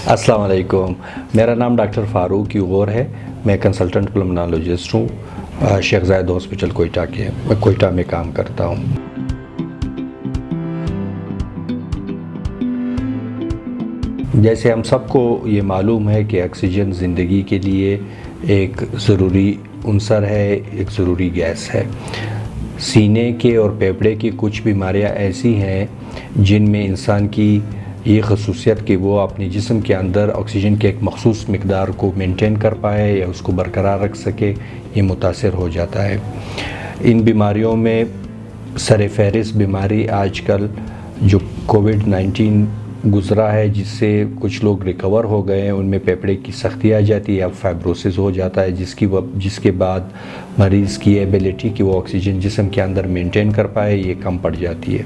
السلام علیکم، میرا نام ڈاکٹر فاروق یغور ہے۔ میں کنسلٹنٹ پلمنالوجسٹ ہوں، شیخ زاید ہاسپٹل کوئٹہ میں کام کرتا ہوں۔ جیسے ہم سب کو یہ معلوم ہے کہ آکسیجن زندگی کے لیے ایک ضروری عنصر ہے، ایک ضروری گیس ہے۔ سینے کے اور پھیپھڑے کی کچھ بیماریاں ایسی ہیں جن میں انسان کی یہ خصوصیت کہ وہ اپنے جسم کے اندر آکسیجن کے ایک مخصوص مقدار کو مینٹین کر پائے یا اس کو برقرار رکھ سکے، یہ متاثر ہو جاتا ہے۔ ان بیماریوں میں سر فہرست بیماری آج کل جو کووڈ-19 گزرا ہے، جس سے کچھ لوگ ریکور ہو گئے ہیں، ان میں پھیپھڑے کی سختی آ جاتی ہے، اب فائبروسس ہو جاتا ہے، جس کے بعد مریض کی ایبیلٹی کہ وہ آکسیجن جسم کے اندر مینٹین کر پائے یہ کم پڑ جاتی ہے۔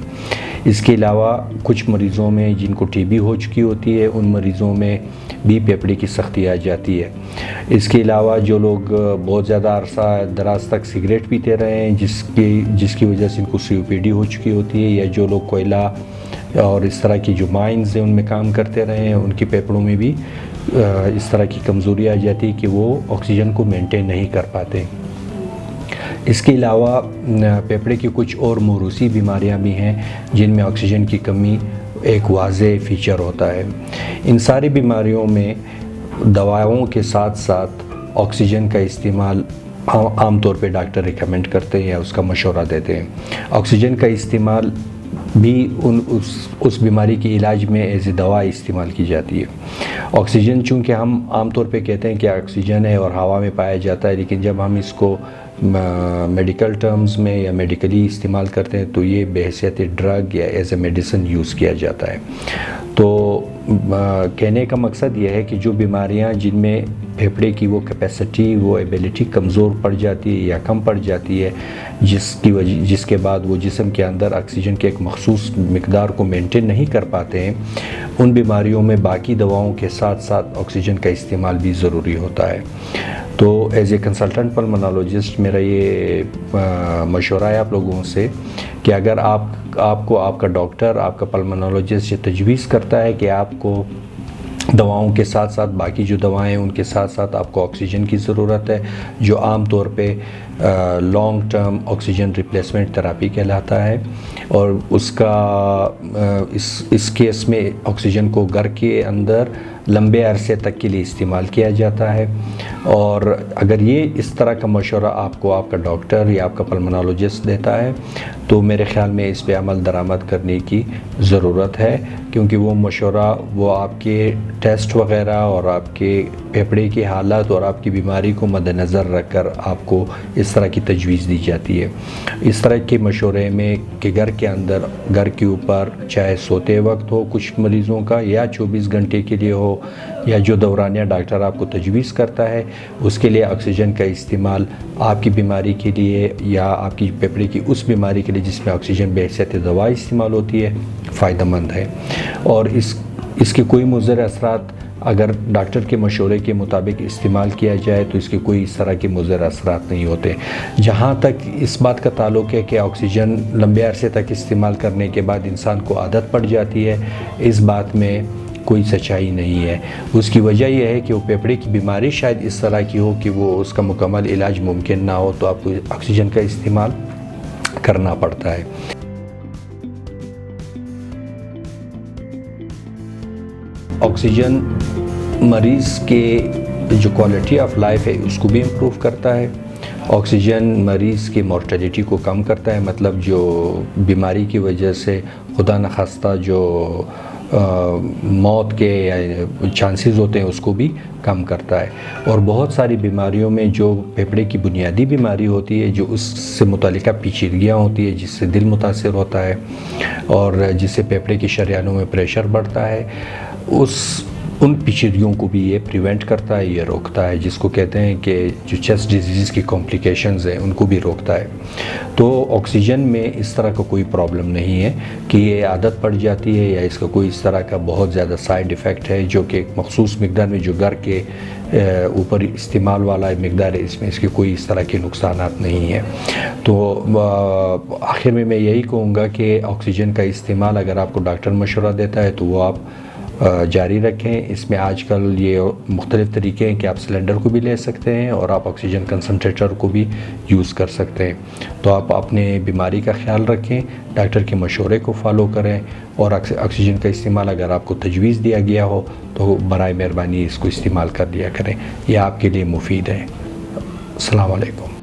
اس کے علاوہ کچھ مریضوں میں جن کو ٹی بی ہو چکی ہوتی ہے، ان مریضوں میں بھی پھیپھڑے کی سختی آ جاتی ہے۔ اس کے علاوہ جو لوگ بہت زیادہ عرصہ دراز تک سگریٹ پیتے رہے ہیں، جس کی وجہ سے ان کو COPD ہو چکی ہوتی ہے، یا جو لوگ کوئلہ اور اس طرح کی جو مائنز ہیں ان میں کام کرتے رہے ہیں، ان کی پھیپھڑوں میں بھی اس طرح کی کمزوری آ جاتی ہے کہ وہ آکسیجن کو مینٹین نہیں کر پاتے۔ اس کے علاوہ پھیپھڑے کی کچھ اور موروثی بیماریاں بھی ہیں جن میں آکسیجن کی کمی ایک واضح فیچر ہوتا ہے۔ ان ساری بیماریوں میں دواؤں کے ساتھ ساتھ آکسیجن کا استعمال عام طور پہ ڈاکٹر ریکمینڈ کرتے ہیں یا اس کا مشورہ دیتے ہیں۔ آکسیجن کا استعمال بھی اس بیماری کے علاج میں ایز اے دوا استعمال کی جاتی ہے۔ آکسیجن چونکہ ہم عام طور پہ کہتے ہیں کہ آکسیجن ہے اور ہوا میں پایا جاتا ہے، لیکن جب ہم اس کو میڈیکل ٹرمز میں یا میڈیکلی استعمال کرتے ہیں تو یہ بحیثیت ڈرگ یا ایز اے میڈیسن یوز کیا جاتا ہے۔ تو کہنے کا مقصد یہ ہے کہ جو بیماریاں جن میں پھیپھڑے کی وہ کیپیسٹی، وہ ایبیلٹی کمزور پڑ جاتی ہے یا کم پڑ جاتی ہے، جس کے بعد وہ جسم کے اندر آکسیجن کے ایک مخصوص مقدار کو مینٹین نہیں کر پاتے ہیں، ان بیماریوں میں باقی دواؤں کے ساتھ ساتھ آکسیجن کا استعمال بھی ضروری ہوتا ہے۔ تو ایز اے کنسلٹنٹ پلمنالوجسٹ میرا یہ مشورہ ہے آپ لوگوں سے کہ اگر آپ کو آپ کا ڈاکٹر، آپ کا پلمنالوجسٹ یہ تجویز کرتا ہے کہ آپ کو دواؤں کے ساتھ ساتھ باقی جو دوائیں ہیں ان کے ساتھ ساتھ آپ کو آکسیجن کی ضرورت ہے، جو عام طور پہ long term oxygen replacement therapy کہلاتا ہے، اور اس کیس میں آکسیجن کو گھر کے اندر لمبے عرصے تک کے لیے استعمال کیا جاتا ہے۔ اور اگر یہ اس طرح کا مشورہ آپ کو آپ کا ڈاکٹر یا آپ کا پلمنالوجسٹ دیتا ہے تو میرے خیال میں اس پہ عمل درآمد کرنے کی ضرورت ہے، کیونکہ وہ مشورہ وہ آپ کے ٹیسٹ وغیرہ اور آپ کے پھیپھڑے کی حالت اور آپ کی بیماری کو مد نظر رکھ کر آپ کو اس طرح کی تجویز دی جاتی ہے۔ اس طرح کے مشورے میں کہ گھر کے اندر، گھر کے اوپر، چاہے سوتے وقت ہو کچھ مریضوں کا یا 24 گھنٹے کے لیے ہو، یا جو دورانیہ ڈاکٹر آپ کو تجویز کرتا ہے اس کے لیے آکسیجن کا استعمال آپ کی بیماری کے لیے یا آپ کی پھیپھڑے کی اس بیماری کے لیے جس میں آکسیجن بحیثیت دوا استعمال ہوتی ہے فائدہ مند ہے۔ اور اس کے کوئی مضر اثرات اگر ڈاکٹر کے مشورے کے مطابق استعمال کیا جائے تو اس کے کوئی اس طرح کے مضر اثرات نہیں ہوتے۔ جہاں تک اس بات کا تعلق ہے کہ آکسیجن لمبے عرصے تک استعمال کرنے کے بعد انسان کو عادت پڑ جاتی ہے، اس بات میں کوئی سچائی نہیں ہے۔ اس کی وجہ یہ ہے کہ وہ پھیپھڑے کی بیماری شاید اس طرح کی ہو کہ وہ اس کا مکمل علاج ممکن نہ ہو، تو آپ کو آکسیجن کا استعمال کرنا پڑتا ہے۔ آکسیجن مریض کے جو کوالٹی آف لائف ہے اس کو بھی امپروو کرتا ہے۔ آکسیجن مریض کی مورٹیلیٹی کو کم کرتا ہے، مطلب جو بیماری کی وجہ سے خدا نخواستہ جو موت کے چانسز ہوتے ہیں اس کو بھی کم کرتا ہے۔ اور بہت ساری بیماریوں میں جو پھیپھڑے کی بنیادی بیماری ہوتی ہے، جو اس سے متعلقہ پیچیدگیاں ہوتی ہے، جس سے دل متاثر ہوتا ہے اور جس سے پھیپھڑے کی شریانوں میں پریشر بڑھتا ہے، ان پیچیدگیوں کو بھی یہ پریونٹ کرتا ہے، یہ روکتا ہے، جس کو کہتے ہیں کہ جو چیسٹ ڈیزیز کی کمپلیکیشنز ہیں ان کو بھی روکتا ہے۔ تو آکسیجن میں اس طرح کا کوئی پرابلم نہیں ہے کہ یہ عادت پڑ جاتی ہے یا اس کا کوئی اس طرح کا بہت زیادہ سائیڈ ایفیکٹ ہے، جو کہ ایک مخصوص مقدار میں جو گھر کے اوپر استعمال والا مقدار ہے، اس کے کوئی اس طرح کے نقصانات نہیں ہیں۔ تو آخر میں یہی کہوں گا کہ آکسیجن کا استعمال اگر آپ کو ڈاکٹر مشورہ دیتا ہے تو وہ آپ جاری رکھیں۔ اس میں آج کل یہ مختلف طریقے ہیں کہ آپ سلنڈر کو بھی لے سکتے ہیں اور آپ آکسیجن کنسنٹریٹر کو بھی یوز کر سکتے ہیں۔ تو آپ اپنے بیماری کا خیال رکھیں، ڈاکٹر کے مشورے کو فالو کریں، اور آکسیجن کا استعمال اگر آپ کو تجویز دیا گیا ہو تو برائے مہربانی اس کو استعمال کر لیا کریں، یہ آپ کے لیے مفید ہے۔ السلام علیکم۔